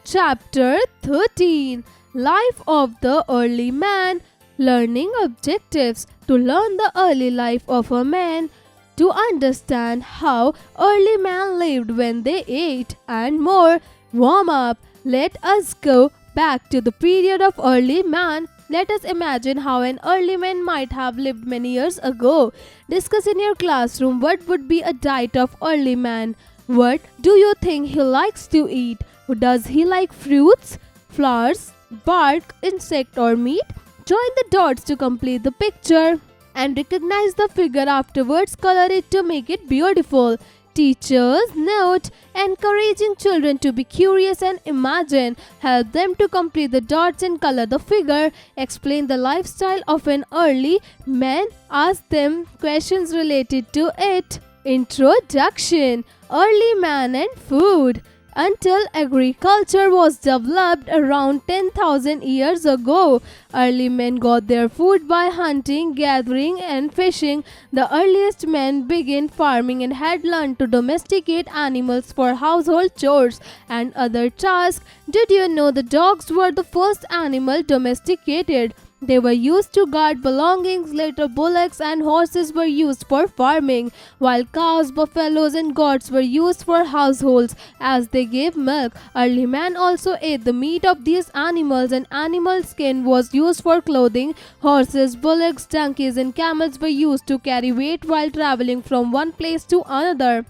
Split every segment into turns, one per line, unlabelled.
Chapter 13 Life of the Early Man. Learning objectives. To learn the early life of a man, to understand how early man lived when they ate, and more. Warm up. Let us go back to the period of early man. Let us imagine how an early man might have lived many years ago. Discuss in your classroom what would be a diet of early man. What do you think he likes to eat? Does he like fruits, flowers, bark, insect or meat? Join the dots to complete the picture and recognize the figure afterwards. Color it to make it beautiful. Teachers note, encouraging children to be curious and imagine. Help them to complete the dots and color the figure. Explain the lifestyle of an early man. Ask them questions related to it. Introduction. Early man and food. Until agriculture was developed around 10,000 years ago, early men got their food by hunting, gathering, and fishing. The earliest men began farming and had learned to domesticate animals for household chores and other tasks. Did you know the dogs were the first animal domesticated? They were used to guard belongings. Later, bullocks and horses were used for farming, while cows, buffaloes, and goats were used for households as they gave milk. Early man also ate the meat of these animals, and animal skin was used for clothing. Horses, bullocks, donkeys, and camels were used to carry weight while traveling from one place to another.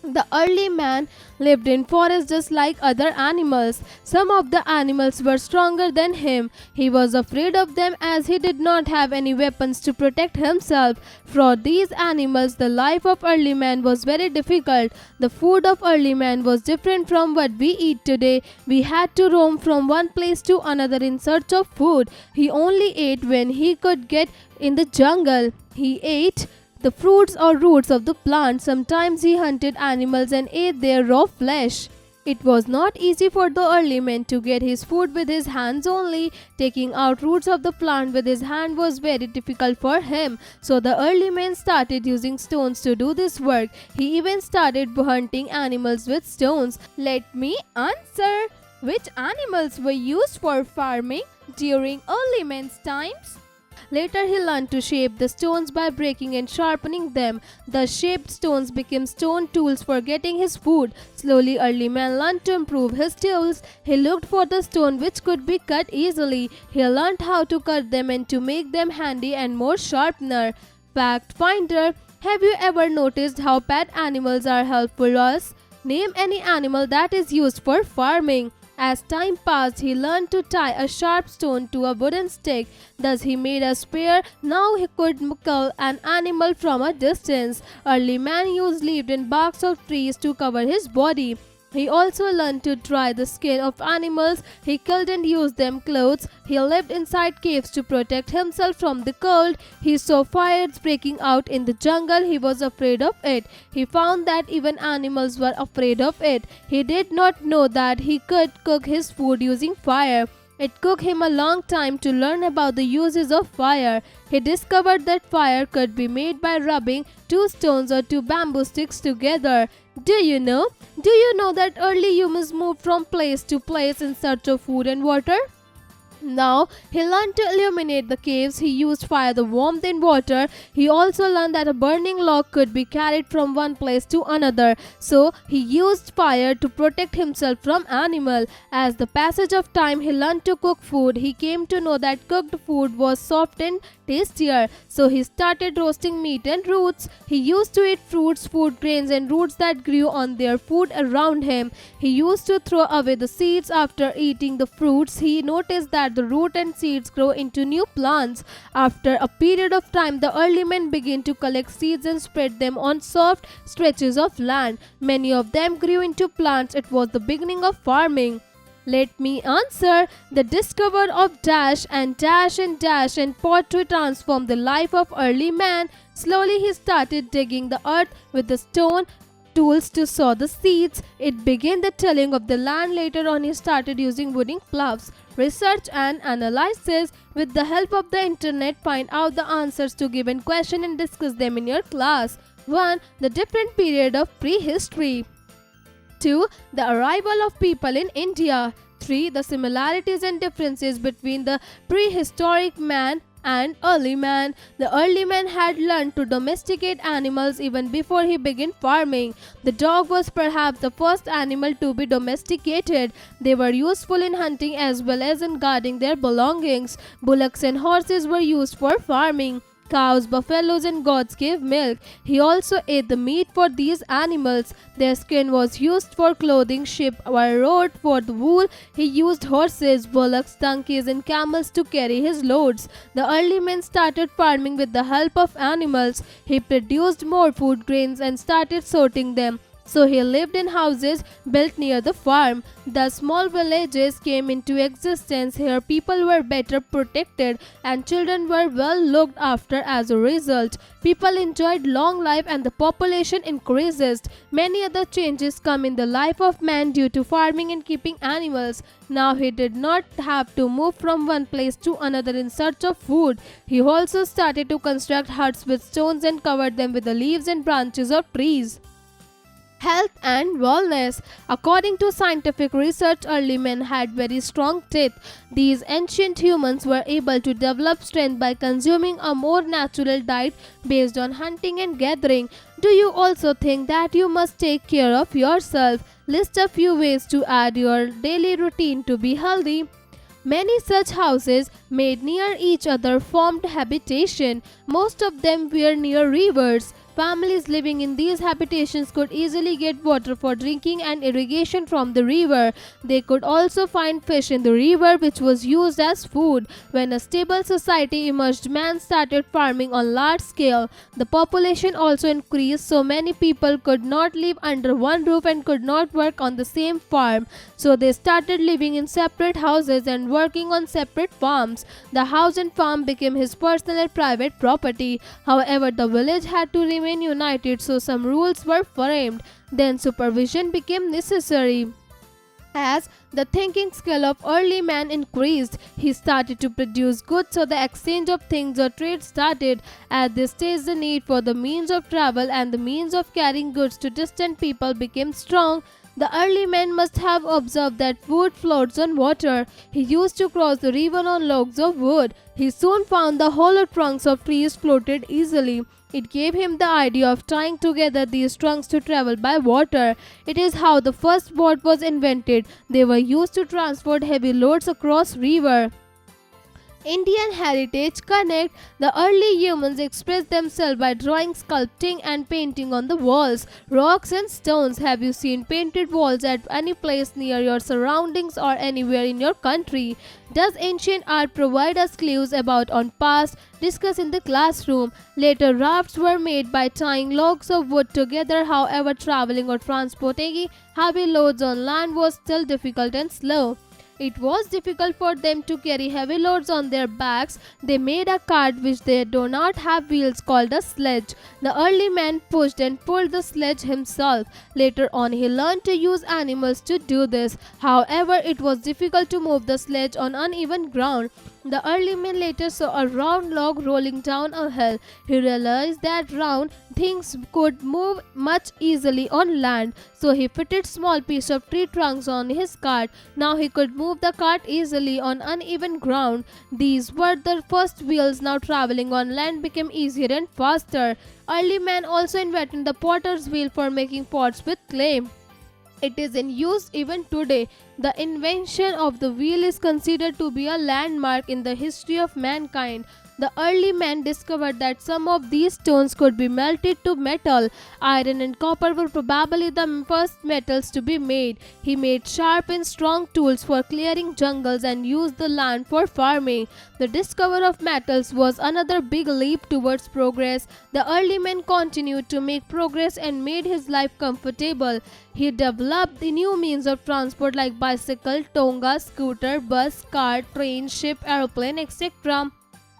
The early man lived in forests just like other animals. Some of the animals were stronger than him. He was afraid of them as he did not have any weapons to protect himself. For these animals, the life of early man was very difficult. The food of early man was different from what we eat today. We had to roam from one place to another in search of food. He only ate when he could get in the jungle. He ate the fruits or roots of the plant. Sometimes he hunted animals and ate their raw flesh. It was not easy for the early man to get his food with his hands only. Taking out roots of the plant with his hand was very difficult for him. So the early man started using stones to do this work. He even started hunting animals with stones. Let me answer. Which animals were used for farming during early man's times? Later he learned to shape the stones by breaking and sharpening them. The shaped stones became stone tools for getting his food. Slowly early man learned to improve his tools. He looked for the stone which could be cut easily. He learned how to cut them and to make them handy and more sharpener. Fact finder. Have you ever noticed how pet animals are helpful to us? Name any animal that is used for farming. As time passed, he learned to tie a sharp stone to a wooden stick. Thus he made a spear. Now he could kill an animal from a distance. Early man used leaves and barks of trees to cover his body. He also learned to dry the skin of animals. He killed and used them clothes. He lived inside caves to protect himself from the cold. He saw fires breaking out in the jungle. He was afraid of it. He found that even animals were afraid of it. He did not know that he could cook his food using fire. It took him a long time to learn about the uses of fire. He discovered that fire could be made by rubbing two stones or two bamboo sticks together. Do you know that early humans moved from place to place in search of food and water? Now, he learned to illuminate the caves. He used fire, the warmth and water. He also learned that a burning log could be carried from one place to another. So, he used fire to protect himself from animal. As the passage of time, he learned to cook food. He came to know that cooked food was soft and tastier. So, he started roasting meat and roots. He used to eat fruits, food grains and roots that grew on their food around him. He used to throw away the seeds after eating the fruits. He noticed that the root and seeds grow into new plants. After a period of time, the early men began to collect seeds and spread them on soft stretches of land. Many of them grew into plants. It was the beginning of farming. Let me answer. The discovery of dash and dash and dash and pottery transformed the life of early man. Slowly he started digging the earth with the stone tools to sow the seeds. It began the tilling of the land. Later on, he started using wooden plows. Research and analysis. With the help of the internet, find out the answers to given question and discuss them in your class. 1. The different period of prehistory. 2. The arrival of people in India. 3. The similarities and differences between the prehistoric man and early man. The early man had learned to domesticate animals even before he began farming. The dog was perhaps the first animal to be domesticated. They were useful in hunting as well as in guarding their belongings. Bullocks and horses were used for farming. Cows, buffaloes, and goats gave milk. He also ate the meat for these animals. Their skin was used for clothing. Sheep were rode for the wool. He used horses, bullocks, donkeys, and camels to carry his loads. The early men started farming with the help of animals. He produced more food grains and started sorting them. So he lived in houses built near the farm. The small villages came into existence. Here people were better protected and children were well looked after as a result. People enjoyed long life and the population increases. Many other changes come in the life of man due to farming and keeping animals. Now he did not have to move from one place to another in search of food. He also started to construct huts with stones and covered them with the leaves and branches of trees. Health and wellness. According to scientific research, early men had very strong teeth. These ancient humans were able to develop strength by consuming a more natural diet based on hunting and gathering. Do you also think that you must take care of yourself? List a few ways to add your daily routine to be healthy. Many such houses made near each other formed habitation. Most of them were near rivers. Families living in these habitations could easily get water for drinking and irrigation from the river. They could also find fish in the river, which was used as food. When a stable society emerged, man started farming on large scale. The population also increased, so many people could not live under one roof and could not work on the same farm. So they started living in separate houses and working on separate farms. The house and farm became his personal and private property. However, the village had to remain united, so some rules were framed. Then supervision became necessary. As the thinking skill of early man increased, he started to produce goods, so the exchange of things or trade started. At this stage, the need for the means of travel and the means of carrying goods to distant people became strong. The early man must have observed that wood floats on water. He used to cross the river on logs of wood. He soon found the hollow trunks of trees floated easily. It gave him the idea of tying together these trunks to travel by water. It is how the first boat was invented. They were used to transport heavy loads across river. Indian Heritage Connect. The early humans expressed themselves by drawing, sculpting, and painting on the walls, rocks, and stones. Have you seen painted walls at any place near your surroundings or anywhere in your country? Does ancient art provide us clues about on past? Discuss in the classroom. Later, rafts were made by tying logs of wood together. However, traveling or transporting heavy loads on land was still difficult and slow. It was difficult for them to carry heavy loads on their backs. They made a cart which they do not have wheels called a sledge. The early man pushed and pulled the sledge himself. Later on, he learned to use animals to do this. However, it was difficult to move the sledge on uneven ground. The early man later saw a round log rolling down a hill. He realized that round things could move much easily on land, so he fitted small piece of tree trunks on his cart. Now he could move the cart easily on uneven ground. These were the first wheels. Now traveling on land became easier and faster. Early man also invented the potter's wheel for making pots with clay. It is in use even today. The invention of the wheel is considered to be a landmark in the history of mankind. The early man discovered that some of these stones could be melted to metal. Iron and copper were probably the first metals to be made. He made sharp and strong tools for clearing jungles and used the land for farming. The discovery of metals was another big leap towards progress. The early man continued to make progress and made his life comfortable. He developed the new means of transport like bicycle, tonga, scooter, bus, car, train, ship, aeroplane, etc.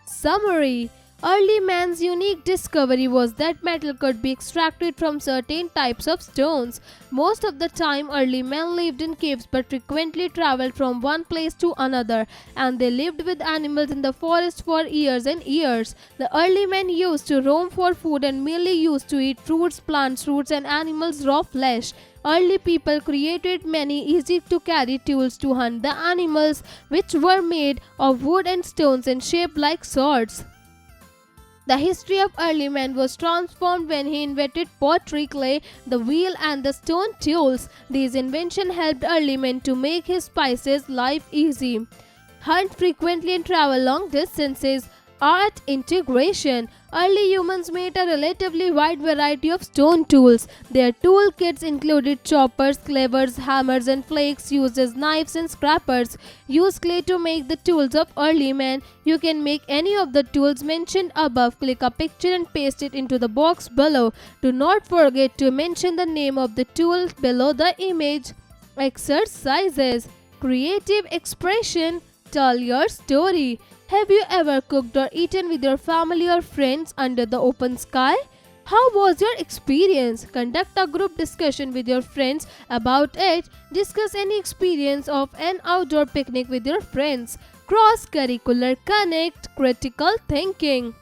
Summary. Early man's unique discovery was that metal could be extracted from certain types of stones. Most of the time, early men lived in caves but frequently traveled from one place to another, and they lived with animals in the forest for years and years. The early men used to roam for food and merely used to eat fruits, plants, roots, and animals' raw flesh. Early people created many easy to carry tools to hunt the animals, which were made of wood and stones and shaped like swords. The history of early man was transformed when he invented pottery, clay, the wheel, and the stone tools. These inventions helped early men to make his spices life easy, hunt frequently, and travel long distances. Art integration. Early humans made a relatively wide variety of stone tools. Their toolkits included choppers, clevers, hammers, and flakes used as knives and scrapers. Use clay to make the tools of early men. You can make any of the tools mentioned above. Click a picture and paste it into the box below. Do not forget to mention the name of the tool below the image. Exercises. Creative expression. Tell your story. Have you ever cooked or eaten with your family or friends under the open sky? How was your experience? Conduct a group discussion with your friends about it. Discuss any experience of an outdoor picnic with your friends. Cross-curricular connect, critical thinking.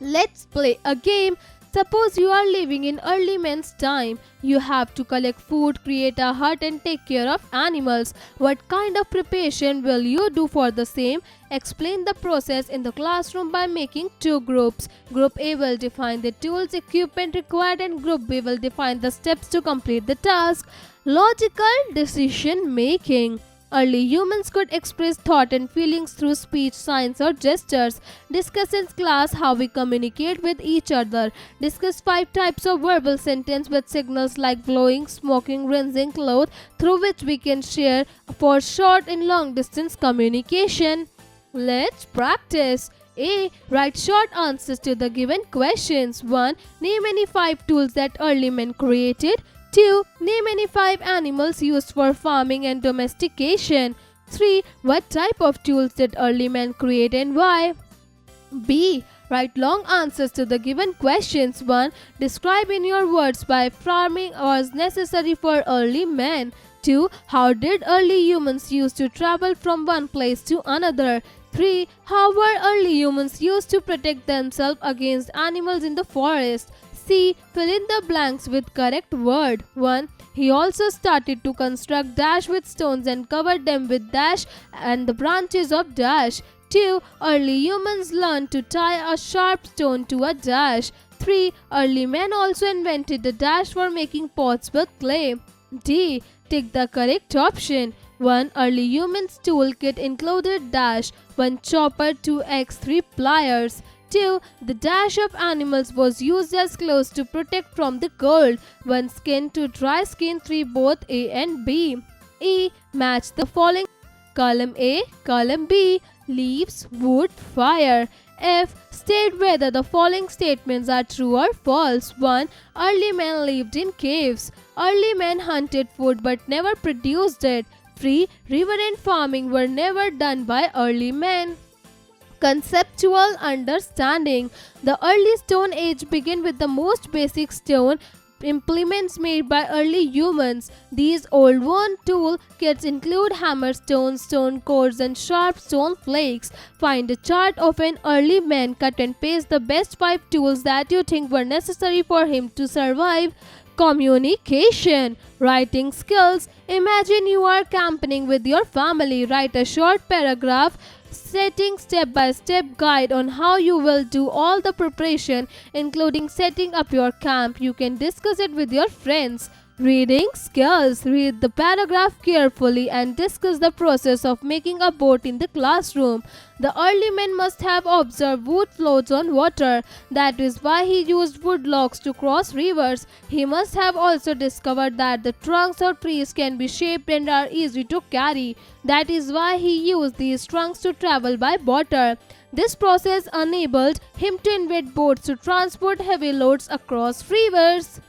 Let's play a game. Suppose you are living in early man's time. You have to collect food, create a hut, and take care of animals. What kind of preparation will you do for the same? Explain the process in the classroom by making two groups. Group A will define the tools, equipment required, and Group B will define the steps to complete the task. Logical decision making. Early humans could express thought and feelings through speech, signs, or gestures. Discuss in class how we communicate with each other. Discuss 5 types of verbal sentence with signals like blowing, smoking, rinsing clothes, through which we can share for short and long distance communication. Let's practice. A. Write short answers to the given questions. 1. Name any 5 tools that early men created. 2. Name any 5 animals used for farming and domestication. 3. What type of tools did early men create and why? B. Write long answers to the given questions. 1. Describe in your words why farming was necessary for early men. 2. How did early humans used to travel from one place to another? 3. How were early humans used to protect themselves against animals in the forest? C. Fill in the blanks with correct word. 1. He also started to construct dash with stones and covered them with dash and the branches of dash. 2. Early humans learned to tie a sharp stone to a dash. 3. Early men also invented the dash for making pots with clay. D. Take the correct option. 1. Early humans' toolkit included dash, 1 chopper, 2 axe, 3 pliers. 2. The dash of animals was used as clothes to protect from the cold. 1 skin, 2 dry skin, 3 both A and B. E. Match the following. Column A, column B. Leaves, wood, fire. F. State whether the following statements are true or false. 1. Early men lived in caves. Early men hunted food but never produced it. 3. River and farming were never done by early men. Conceptual understanding. The early Stone Age began with the most basic stone implements made by early humans. These old worn tool kits include hammer stones, stone cores, and sharp stone flakes. Find a chart of an early man, cut and paste the best 5 tools that you think were necessary for him to survive. Communication. Writing skills. Imagine you are camping with your family. Write a short paragraph setting step-by-step guide on how you will do all the preparation, including setting up your camp. You can discuss it with your friends. Reading skills. Read the paragraph carefully and discuss the process of making a boat in the classroom. The early men must have observed wood floats on water. That is why he used wood logs to cross rivers. He must have also discovered that the trunks of trees can be shaped and are easy to carry. That is why he used these trunks to travel by water. This process enabled him to invent boats to transport heavy loads across rivers.